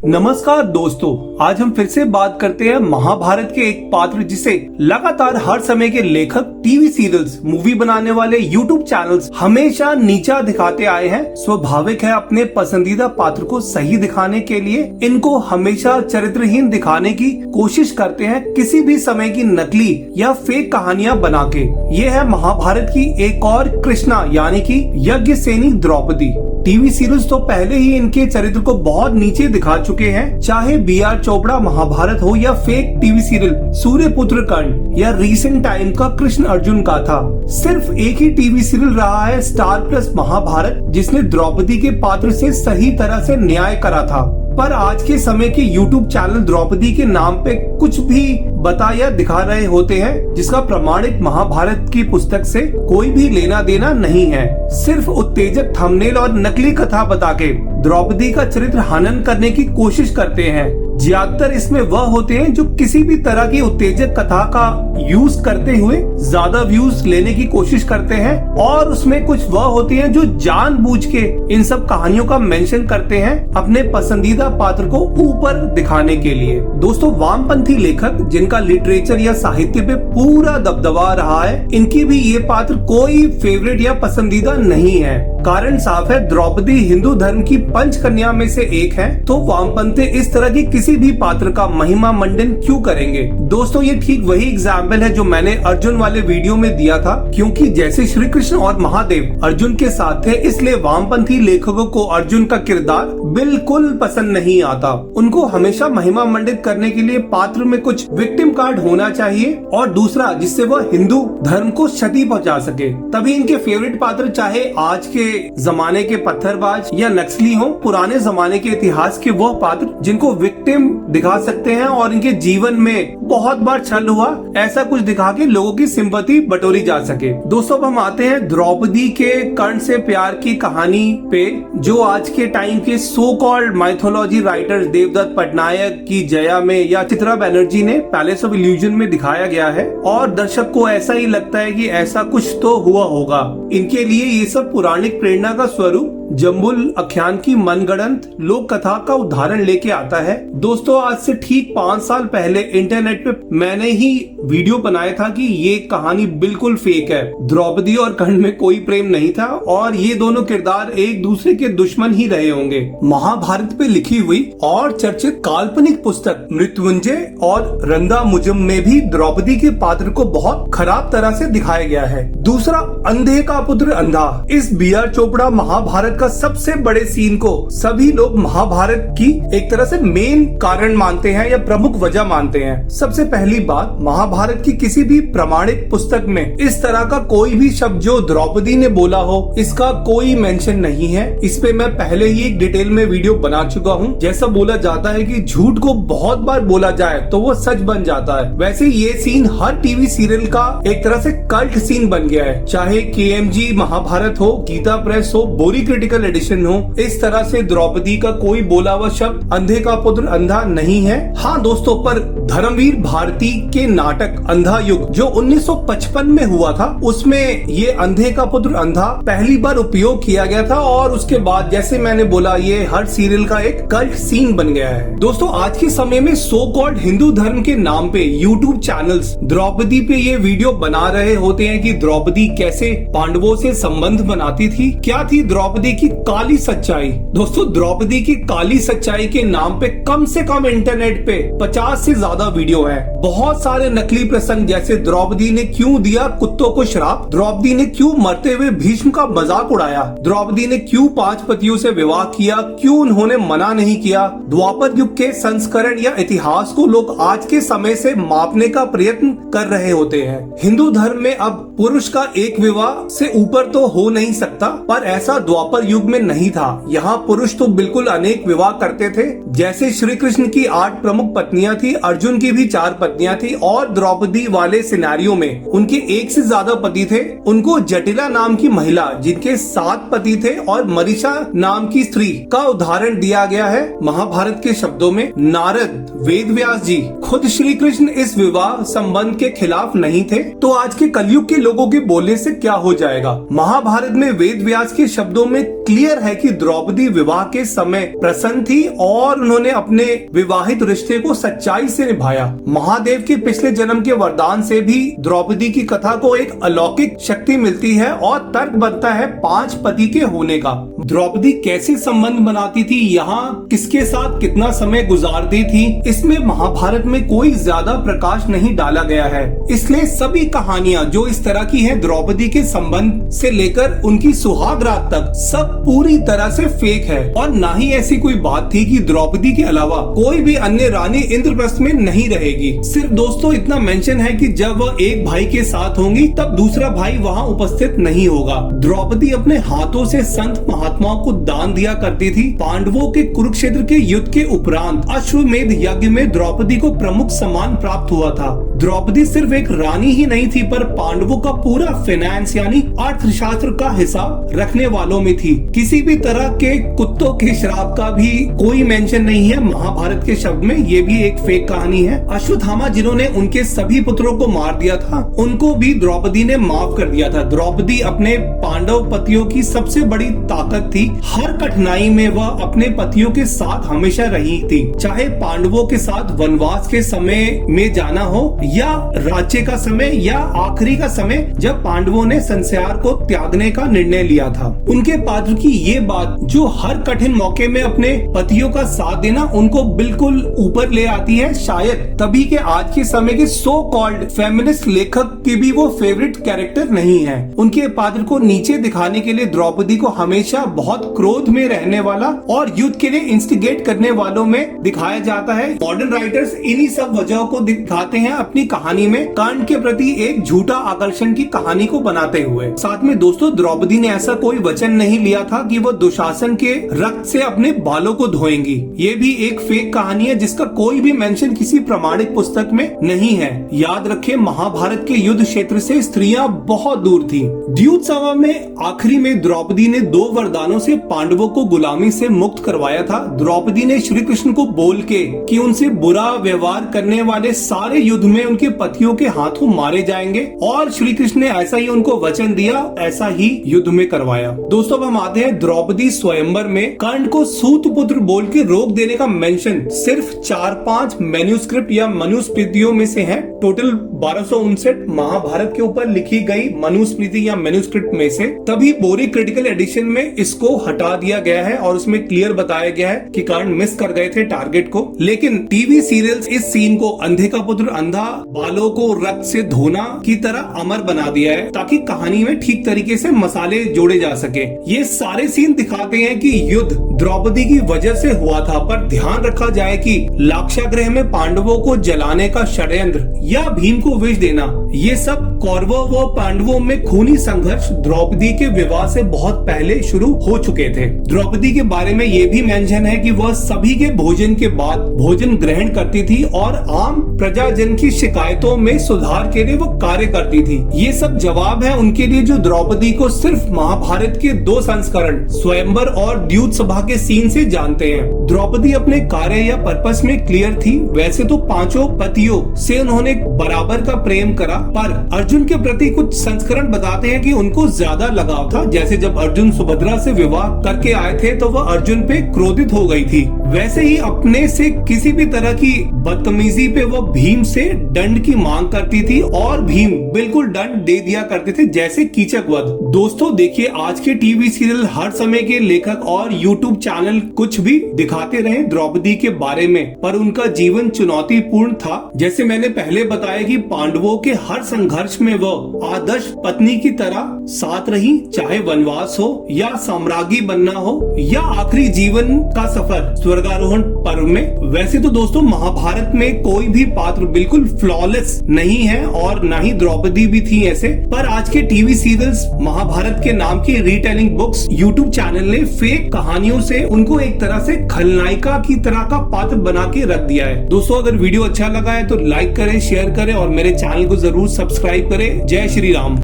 नमस्कार दोस्तों, आज हम फिर से बात करते हैं महाभारत के एक पात्र जिसे लगातार हर समय के लेखक, टीवी सीरियल्स, मूवी बनाने वाले यूट्यूब चैनल्स हमेशा नीचा दिखाते आए हैं। स्वाभाविक है, अपने पसंदीदा पात्र को सही दिखाने के लिए इनको हमेशा चरित्रहीन दिखाने की कोशिश करते हैं, किसी भी समय की नकली या फेक कहानियां बना के। ये है महाभारत की एक और कृष्णा यानी कि यज्ञसेनी द्रौपदी। टीवी सीरियल्स तो पहले ही इनके चरित्र को बहुत नीचे दिखा चुके हैं, चाहे बी.आर. चोपड़ा महाभारत हो या फेक टीवी सीरियल सूर्यपुत्र कर्ण या रीसेंट टाइम का कृष्ण अर्जुन का था। सिर्फ एक ही टीवी सीरियल रहा है स्टार प्लस महाभारत, जिसने द्रौपदी के पात्र से सही तरह से न्याय करा था। पर आज के समय के यूट्यूब चैनल द्रौपदी के नाम पे कुछ भी बता या दिखा रहे होते हैं, जिसका प्रमाणित महाभारत की पुस्तक से कोई भी लेना देना नहीं है। सिर्फ उत्तेजक थंबनेल और नकली कथा बता के द्रौपदी का चरित्र हनन करने की कोशिश करते हैं। ज्यादातर इसमें वह होते हैं जो किसी भी तरह की उत्तेजक कथा का यूज करते हुए ज्यादा व्यूज लेने की कोशिश करते हैं, और उसमें कुछ वह होते हैं जो जानबूझ के इन सब कहानियों का मेंशन करते हैं अपने पसंदीदा पात्र को ऊपर दिखाने के लिए। दोस्तों, वामपंथी लेखक जिनका लिटरेचर या साहित्य पे पूरा दबदबा रहा है, इनकी भी ये पात्र कोई फेवरेट या पसंदीदा नहीं है। कारण साफ है, द्रौपदी हिंदू धर्म की पंच कन्या में से एक है, तो वामपंथी इस तरह की किसी भी पात्र का महिमा मंडन क्यों करेंगे। दोस्तों, ये ठीक वही एग्जाम्पल है जो मैंने अर्जुन वाले वीडियो में दिया था, क्योंकि जैसे श्री कृष्ण और महादेव अर्जुन के साथ थे, इसलिए वामपंथी लेखकों को अर्जुन का किरदार बिल्कुल पसंद नहीं आता। उनको हमेशा महिमा मंडित करने के लिए पात्र में कुछ विक्टिम कार्ड होना चाहिए, और दूसरा जिससे वह हिंदू धर्म को क्षति पहुंचा सके। तभी इनके फेवरेट पात्र चाहे आज के जमाने के पत्थरबाज या नक्सली हो, पुराने जमाने के इतिहास के वह पात्र जिनको विक्टिम दिखा सकते हैं और इनके जीवन में बहुत बार छल हुआ, ऐसा कुछ दिखा के लोगों की सिंपैथी बटोरी जा सके। दोस्तों, अब हम आते हैं द्रौपदी के कर्ण से प्यार की कहानी पे, जो आज के टाइम के so called mythology writers Devdutt Pattanaik की जया में या चित्रा बनर्जी ने पैलेस ऑफ इल्यूजन में दिखाया गया है, और दर्शक को ऐसा ही लगता है कि ऐसा कुछ तो हुआ होगा। इनके लिए ये सब पौराणिक प्रेरणा का स्वरूप जम्बुल आख्यान की मनगढ़ंत लोक कथा का उदाहरण लेके आता है। दोस्तों, आज से ठीक 5 साल पहले इंटरनेट पे मैंने ही वीडियो बनाया था कि ये कहानी बिल्कुल फेक है। द्रौपदी और कर्ण में कोई प्रेम नहीं था, और ये दोनों किरदार एक दूसरे के दुश्मन ही रहे होंगे। महाभारत पे लिखी हुई और चर्चित काल्पनिक पुस्तक मृत्युंजय और रंगामुजम में भी द्रौपदी के पात्र को बहुत खराब तरह से दिखाया गया है। दूसरा, अंधे का पुत्र अंधा। इस बी.आर. चोपड़ा महाभारत का सबसे बड़े सीन को सभी लोग महाभारत की एक तरह से मेन कारण मानते हैं या प्रमुख वजह मानते हैं। सबसे पहली बात, महाभारत की किसी भी प्रमाणित पुस्तक में इस तरह का कोई भी शब्द जो द्रौपदी ने बोला हो, इसका कोई मेंशन नहीं है। इस पे मैं पहले ही एक डिटेल में वीडियो बना चुका हूँ। जैसा बोला जाता है कि झूठ को बहुत बार बोला जाए तो वो सच बन जाता है, वैसे ये सीन हर टीवी सीरियल का एक तरह से कल्ट सीन बन गया है। चाहे KMG महाभारत हो, गीता प्रेस हो, बोरी क्रिटिकल एडिशन हो, इस तरह से द्रौपदी का कोई बोला हुआ शब्द अंधे का पुत्र अंधा नहीं है। हाँ दोस्तों, पर धर्मवीर भारती के नाटक अंधा युग जो 1955 में हुआ था, उसमें ये अंधे का पुत्र अंधा पहली बार उपयोग किया गया था, और उसके बाद जैसे मैंने बोला, ये हर सीरियल का एक कल्ट सीन बन गया है। दोस्तों, आज के समय में सो कॉल्ड हिंदू धर्म के नाम पे यूट्यूब चैनल्स द्रौपदी पे ये वीडियो बना रहे होते हैं कि द्रौपदी कैसे पांडवों से संबंध बनाती थी, क्या थी द्रौपदी की काली सच्चाई। दोस्तों, द्रौपदी की काली सच्चाई के नाम पे कम से कम इंटरनेट पे 50 से ज्यादा वीडियो है। बहुत सारे नकली प्रसंग, जैसे द्रौपदी ने क्यों दिया कुत्तों को श्राप, द्रौपदी ने क्यों मरते हुए भीष्म का मजाक उड़ाया, द्रौपदी ने क्यों 5 पतियों से विवाह किया, क्यों उन्होंने मना नहीं किया। द्वापर युग के संस्करण या इतिहास को लोग आज के समय से मापने का प्रयत्न कर रहे होते हैं। हिंदू धर्म में अब पुरुष का एक विवाह से ऊपर तो हो नहीं सकता, पर ऐसा द्वापर युग में नहीं था। यहाँ पुरुष तो बिल्कुल अनेक विवाह करते थे। जैसे श्री कृष्ण की 8 प्रमुख पत्नियां थी, अर्जुन की भी 4 पत्नियां थी, और द्रौपदी वाले सिनेरियो में उनके 1 से ज्यादा पति थे। उनको जटिला नाम की महिला जिनके 7 पति थे और मरीषा नाम की स्त्री का उदाहरण दिया गया है महाभारत के शब्दों में। नारद, वेद व्यास जी, खुद श्री कृष्ण इस विवाह संबंध के खिलाफ नहीं थे, तो आज के कलयुग के लोगों के बोलने से क्या हो जाएगा। महाभारत में वेद व्यास के शब्दों में क्लियर है कि द्रौपदी विवाह के समय प्रसन्न थी और उन्होंने अपने विवाहित रिश्ते को सच्चाई से निभाया। महादेव के पिछले जन्म के वरदान से भी द्रौपदी की कथा को एक अलौकिक शक्ति मिलती है और तर्क बनता है 5 पति के होने का। द्रौपदी कैसे संबंध बनाती थी, यहाँ किसके साथ कितना समय गुजारती थी, इसमें महाभारत में कोई ज्यादा प्रकाश नहीं डाला गया है। इसलिए सभी कहानियां जो इस तरह की हैं, द्रौपदी के संबंध से लेकर उनकी सुहाग रात तक, सब पूरी तरह से फेक है। और ना ही ऐसी कोई बात थी कि द्रौपदी के अलावा कोई भी अन्य रानी इंद्रप्रस्थ में नहीं रहेगी। सिर्फ दोस्तों इतना मेंशन है कि जब वह एक भाई के साथ होंगी तब दूसरा भाई वहाँ उपस्थित नहीं होगा। द्रौपदी अपने हाथों से संत महात्माओं को दान दिया करती थी। पांडवों के कुरुक्षेत्र के युद्ध के उपरांत अश्वमेध यज्ञ में द्रौपदी को प्रमुख सम्मान प्राप्त हुआ था। द्रौपदी सिर्फ एक रानी ही नहीं थी, पर पांडवों का पूरा फाइनेंस यानी अर्थशास्त्र का हिसाब रखने वालों में थी। किसी भी तरह के कुत्तों के श्राप का भी कोई मेंशन नहीं है महाभारत के शब्द में। ये भी एक फेक कहानी है। अश्वत्थामा जिन्होंने उनके सभी पुत्रों को मार दिया था, उनको भी द्रौपदी ने माफ कर दिया था। द्रौपदी अपने पांडव पतियों की सबसे बड़ी ताकत थी। हर कठिनाई में वह अपने पतियों के साथ हमेशा रही थी, चाहे पांडवों के साथ वनवास के समय में जाना हो या राज्य का समय या आखिरी का समय जब पांडवों ने संसार को त्यागने का निर्णय लिया था। उनके पात्र की ये बात जो हर कठिन मौके में अपने पतियों का साथ देना उनको बिल्कुल ऊपर ले आती है। शायद तभी के आज के समय के सो कॉल्ड फेमिनिस्ट लेखक की भी वो फेवरेट कैरेक्टर नहीं है। उनके पात्र को नीचे दिखाने के लिए द्रौपदी को हमेशा बहुत क्रोध में रहने वाला और युद्ध के लिए इंस्टिगेट करने वालों में दिखाया जाता है। मॉडर्न राइटर्स इन्हीं सब वजहों को दिखाते हैं अपनी कहानी में, कर्ण के प्रति एक झूठा आकर्षण की कहानी को बनाते हुए। साथ में दोस्तों द्रौपदी ने ऐसा कोई वचन नहीं लिया था कि वो दुशासन के रक्त से अपने बालों को धोएंगी। ये भी एक फेक कहानी है जिसका कोई भी मेंशन किसी प्रमाणिक पुस्तक में नहीं है। याद रखें महाभारत के युद्ध क्षेत्र से स्त्रियां बहुत दूर थी। द्यूतसभा में आखिरी में द्रौपदी ने 2 वरदानों से पांडवों को गुलामी से मुक्त करवाया था। द्रौपदी ने श्री कृष्ण को बोल के कि उनसे बुरा व्यवहार करने वाले सारे युद्ध में उनके पतियों के हाथों मारे जाएंगे और श्री कृष्ण ने ऐसा ही उनको वचन दिया, ऐसा ही युद्ध में करवाया। दोस्तों अब हम आते हैं द्रौपदी स्वयंवर में कर्ण को सूतपुत्र बोल के रोक देने का मेंशन सिर्फ 4-5 मैन्युस्क्रिप्ट या मनुस्मृतियों में से है। टोटल 1259 महाभारत के ऊपर लिखी गई मनुस्मृति या मैन्युस्क्रिप्ट में से। तभी बोरी क्रिटिकल एडिशन में इसको हटा दिया गया है और उसमें क्लियर बताया गया है कि कर्ण मिस कर गए थे टारगेट को। लेकिन टीवी सीरियल्स इस सीन को अंधे का पुत्र अंधा बालों को रक्त से धोना की तरह अमर बना दिया है ताकि कहानी में ठीक तरीके से मसाले जोड़े जा सके। ये सारे सीन दिखाते हैं कि युद्ध द्रौपदी की वजह से हुआ था, पर ध्यान रखा जाए कि लाक्षागृह में पांडवों को जलाने का षड्यंत्र या भीम को विष देना, ये सब कौरवों व पांडवों में खूनी संघर्ष द्रौपदी के विवाह से बहुत पहले शुरू हो चुके थे। द्रौपदी के बारे में ये भी मेंशन है कि वह सभी के भोजन के बाद भोजन ग्रहण करती थी और आम प्रजाजन की शिकायतों में सुधार के लिए वो कार्य करती थी। ये सब जवाब है उनके लिए जो द्रौपदी को सिर्फ महाभारत के 2 संस्करण स्वयंवर और द्यूतसभा के सीन से जानते हैं। द्रौपदी अपने कार्य या पर्पस में क्लियर थी। वैसे तो 5 पतियों से उन्होंने बराबर का प्रेम करा, पर अर्जुन के प्रति कुछ संस्करण बताते हैं कि उनको ज्यादा लगाव था। जैसे जब अर्जुन सुभद्रा से विवाह करके आए थे तो वह अर्जुन पे क्रोधित हो गई थी। वैसे ही अपने से किसी भी तरह की बदतमीजी पे वो भीम से दंड की मांग करती थी और भीम बिल्कुल दंड दे दिया करते थे, जैसे कीचक वध। दोस्तों देखिए आज के टीवी सीरियल हर समय के लेखक और यूट्यूब चैनल कुछ भी दिखाते रहे द्रौपदी के बारे में, पर उनका जीवन चुनौतीपूर्ण था। जैसे मैंने पहले बताया कि पांडवों के हर संघर्ष में वो आदर्श पत्नी की तरह साथ रही, चाहे वनवास हो या साम्राज्ञी बनना हो या आखिरी जीवन का सफर स्वर्गारोहण पर्व में। वैसे तो दोस्तों महाभारत में कोई भी पात्र बिल्कुल फ्लॉलेस नहीं है और न ही द्रौपदी भी थी ऐसे, पर आज के टीवी सीरियल्स महाभारत के नाम की रीटेलिंग बुक्स यूट्यूब चैनल ने फेक कहानियों से उनको एक तरह से खलनायिका की तरह का पात्र बना के रख दिया है। दोस्तों अगर वीडियो अच्छा लगा है तो लाइक करें, शेयर करें और मेरे चैनल को जरूर सब्सक्राइब करें। जय श्री राम।